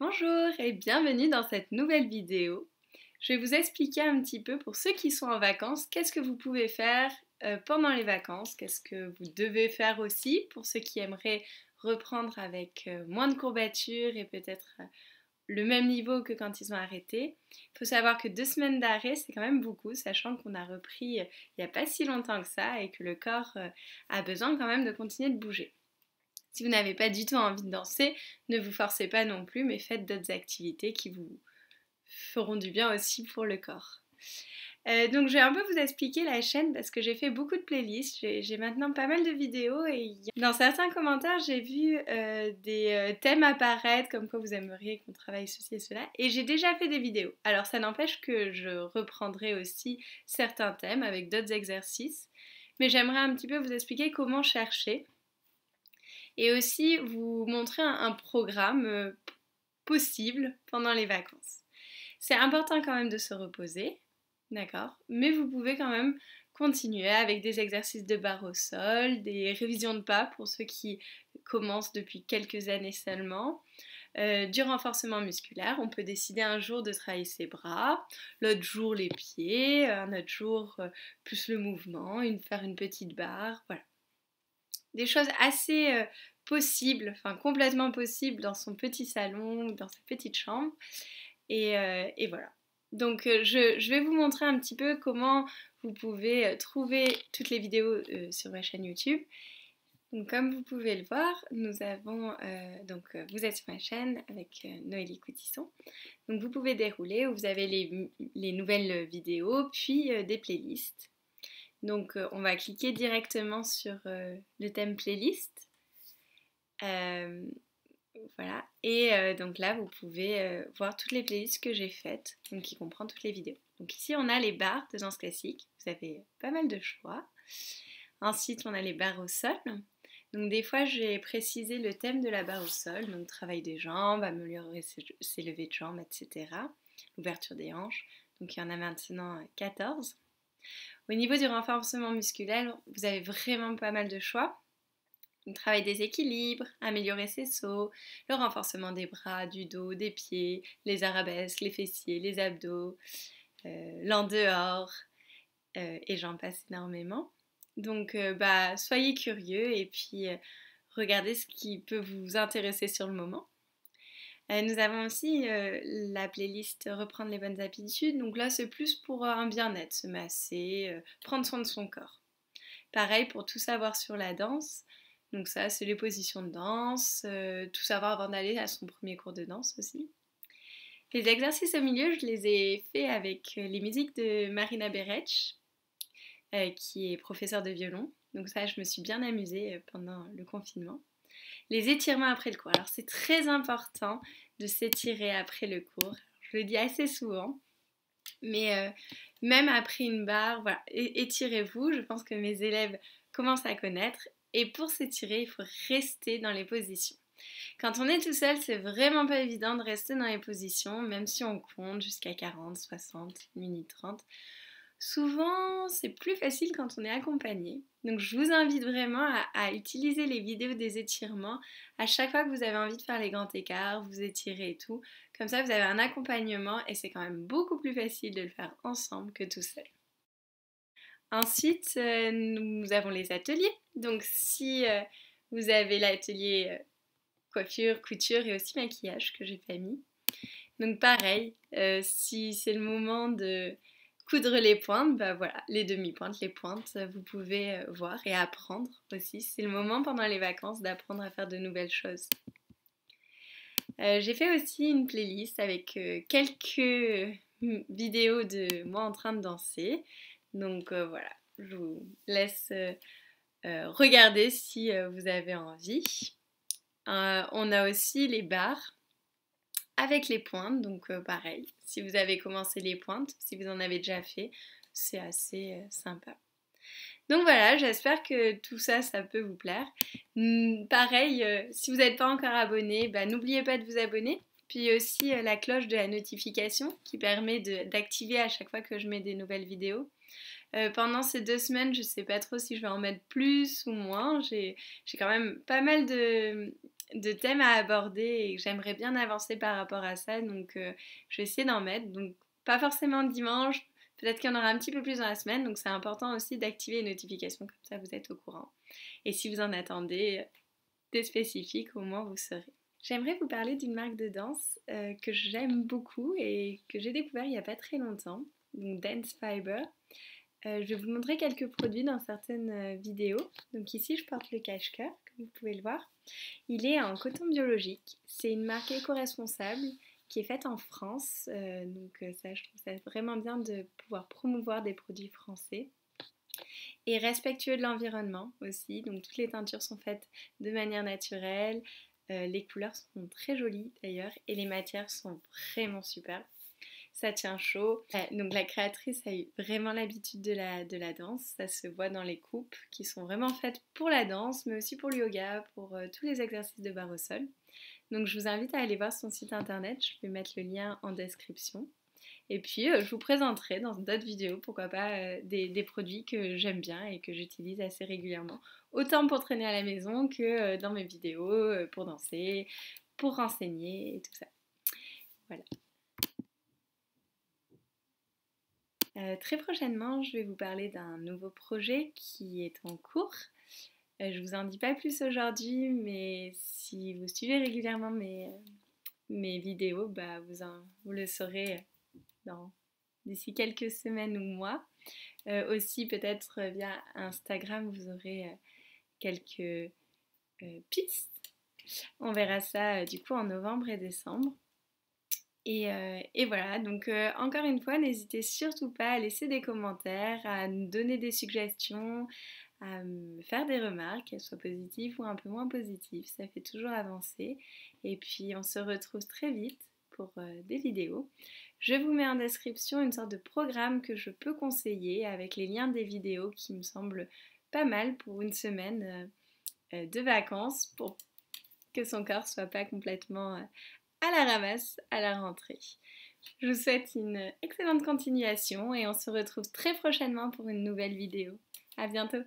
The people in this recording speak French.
Bonjour et bienvenue dans cette nouvelle vidéo. Je vais vous expliquer un petit peu pour ceux qui sont en vacances, qu'est-ce que vous pouvez faire pendant les vacances, qu'est-ce que vous devez faire aussi pour ceux qui aimeraient reprendre avec moins de courbatures et peut-être le même niveau que quand ils ont arrêté. Il faut savoir que 2 semaines d'arrêt, c'est quand même beaucoup, sachant qu'on a repris il n'y a pas si longtemps que ça et que le corps a besoin quand même de continuer de bouger. Si vous n'avez pas du tout envie de danser, ne vous forcez pas non plus, mais faites d'autres activités qui vous feront du bien aussi pour le corps. Donc je vais un peu vous expliquer la chaîne parce que j'ai fait beaucoup de playlists, j'ai maintenant pas mal de vidéos et dans certains commentaires j'ai vu des thèmes apparaître comme quoi vous aimeriez qu'on travaille ceci et cela et j'ai déjà fait des vidéos. Alors ça n'empêche que je reprendrai aussi certains thèmes avec d'autres exercices, mais j'aimerais un petit peu vous expliquer comment chercher et aussi vous montrer un programme possible pendant les vacances. C'est important quand même de se reposer, d'accord? Mais vous pouvez quand même continuer avec des exercices de barre au sol, des révisions de pas pour ceux qui commencent depuis quelques années seulement, du renforcement musculaire. On peut décider un jour de travailler ses bras, l'autre jour les pieds, un autre jour plus le mouvement, faire une petite barre, voilà. Des choses assez possibles, enfin complètement possibles dans son petit salon, dans sa petite chambre. Et voilà. Donc je vais vous montrer un petit peu comment vous pouvez trouver toutes les vidéos sur ma chaîne YouTube. Donc comme vous pouvez le voir, nous avons vous êtes sur ma chaîne avec Noélie Coutisson. Donc vous pouvez dérouler où vous avez les nouvelles vidéos puis des playlists. Donc on va cliquer directement sur le thème playlist. Voilà, et donc là vous pouvez voir toutes les playlists que j'ai faites, donc qui comprend toutes les vidéos. Donc ici on a les barres de danse classique, vous avez pas mal de choix. Ensuite on a les barres au sol. Donc des fois j'ai précisé le thème de la barre au sol, donc travail des jambes, améliorer ses levées de jambes, etc. L'ouverture des hanches, donc il y en a maintenant 14. Au niveau du renforcement musculaire, vous avez vraiment pas mal de choix. Donc, travail des équilibres, améliorer ses sauts, le renforcement des bras, du dos, des pieds, les arabesques, les fessiers, les abdos, l'en dehors, et j'en passe énormément. Donc soyez curieux et puis regardez ce qui peut vous intéresser sur le moment. Nous avons aussi la playlist Reprendre les bonnes habitudes. Donc là, c'est plus pour un bien-être, se masser, prendre soin de son corps. Pareil pour tout savoir sur la danse. Donc ça, c'est les positions de danse, tout savoir avant d'aller à son premier cours de danse aussi. Les exercices au milieu, je les ai faits avec les musiques de Marina Berec, qui est professeure de violon. Donc ça, je me suis bien amusée pendant le confinement. Les étirements après le cours. Alors c'est très important de s'étirer après le cours. Je le dis assez souvent. Mais même après une barre, voilà, étirez-vous. Je pense que mes élèves commencent à connaître. Et pour s'étirer, il faut rester dans les positions. Quand on est tout seul, c'est vraiment pas évident de rester dans les positions, même si on compte jusqu'à 40, 60, 1 minute 30. Souvent, c'est plus facile quand on est accompagné. Donc, je vous invite vraiment à utiliser les vidéos des étirements à chaque fois que vous avez envie de faire les grands écarts, vous étirez et tout. Comme ça, vous avez un accompagnement et c'est quand même beaucoup plus facile de le faire ensemble que tout seul. Ensuite, nous avons les ateliers. Donc, si vous avez l'atelier coiffure, couture et aussi maquillage que j'ai pas mis. Donc, pareil, si c'est le moment de coudre les pointes, bah voilà, les demi-pointes, les pointes, vous pouvez voir et apprendre aussi. C'est le moment pendant les vacances d'apprendre à faire de nouvelles choses. J'ai fait aussi une playlist avec quelques vidéos de moi en train de danser. Donc voilà, je vous laisse regarder si vous avez envie. On a aussi les barres avec les pointes, donc pareil, si vous avez commencé les pointes, si vous en avez déjà fait, c'est assez sympa. Donc voilà, j'espère que tout ça, ça peut vous plaire. Pareil, si vous n'êtes pas encore abonné, bah, n'oubliez pas de vous abonner. Puis aussi la cloche de la notification qui permet d'activer à chaque fois que je mets des nouvelles vidéos. Pendant ces 2 semaines, je ne sais pas trop si je vais en mettre plus ou moins. J'ai quand même pas mal de thèmes à aborder et que j'aimerais bien avancer par rapport à ça. Donc je vais essayer d'en mettre. Donc pas forcément dimanche, peut-être qu'il y en aura un petit peu plus dans la semaine. Donc c'est important aussi d'activer les notifications, comme ça vous êtes au courant. Et si vous en attendez des spécifiques, au moins vous saurez. J'aimerais vous parler d'une marque de danse que j'aime beaucoup et que j'ai découvert il n'y a pas très longtemps, donc Dance Fiber. Je vais vous montrer quelques produits dans certaines vidéos. Donc ici je porte le cache-cœur, comme vous pouvez le voir. Il est en coton biologique. C'est une marque éco-responsable qui est faite en France. Ça, je trouve ça vraiment bien de pouvoir promouvoir des produits français. Et respectueux de l'environnement aussi. Donc toutes les teintures sont faites de manière naturelle. Les couleurs sont très jolies d'ailleurs et les matières sont vraiment superbes. Ça tient chaud. Donc la créatrice a eu vraiment l'habitude de la danse. Ça se voit dans les coupes qui sont vraiment faites pour la danse, mais aussi pour le yoga, pour tous les exercices de barre au sol. Donc je vous invite à aller voir son site internet. Je vais mettre le lien en description. Et puis je vous présenterai dans d'autres vidéos, pourquoi pas, des produits que j'aime bien et que j'utilise assez régulièrement. Autant pour traîner à la maison que dans mes vidéos, pour danser, pour renseigner et tout ça. Voilà. Très prochainement, je vais vous parler d'un nouveau projet qui est en cours. Je vous en dis pas plus aujourd'hui, mais si vous suivez régulièrement mes vidéos, bah vous le saurez d'ici quelques semaines ou mois. Aussi peut-être via Instagram, vous aurez quelques pistes. On verra ça du coup en novembre et décembre. Et voilà, donc encore une fois, n'hésitez surtout pas à laisser des commentaires, à nous donner des suggestions, à me faire des remarques, qu'elles soient positives ou un peu moins positives, ça fait toujours avancer. Et puis on se retrouve très vite pour des vidéos. Je vous mets en description une sorte de programme que je peux conseiller avec les liens des vidéos qui me semblent pas mal pour une semaine de vacances pour que son corps soit pas complètement à la ramasse à la rentrée. Je vous souhaite une excellente continuation et on se retrouve très prochainement pour une nouvelle vidéo. À bientôt!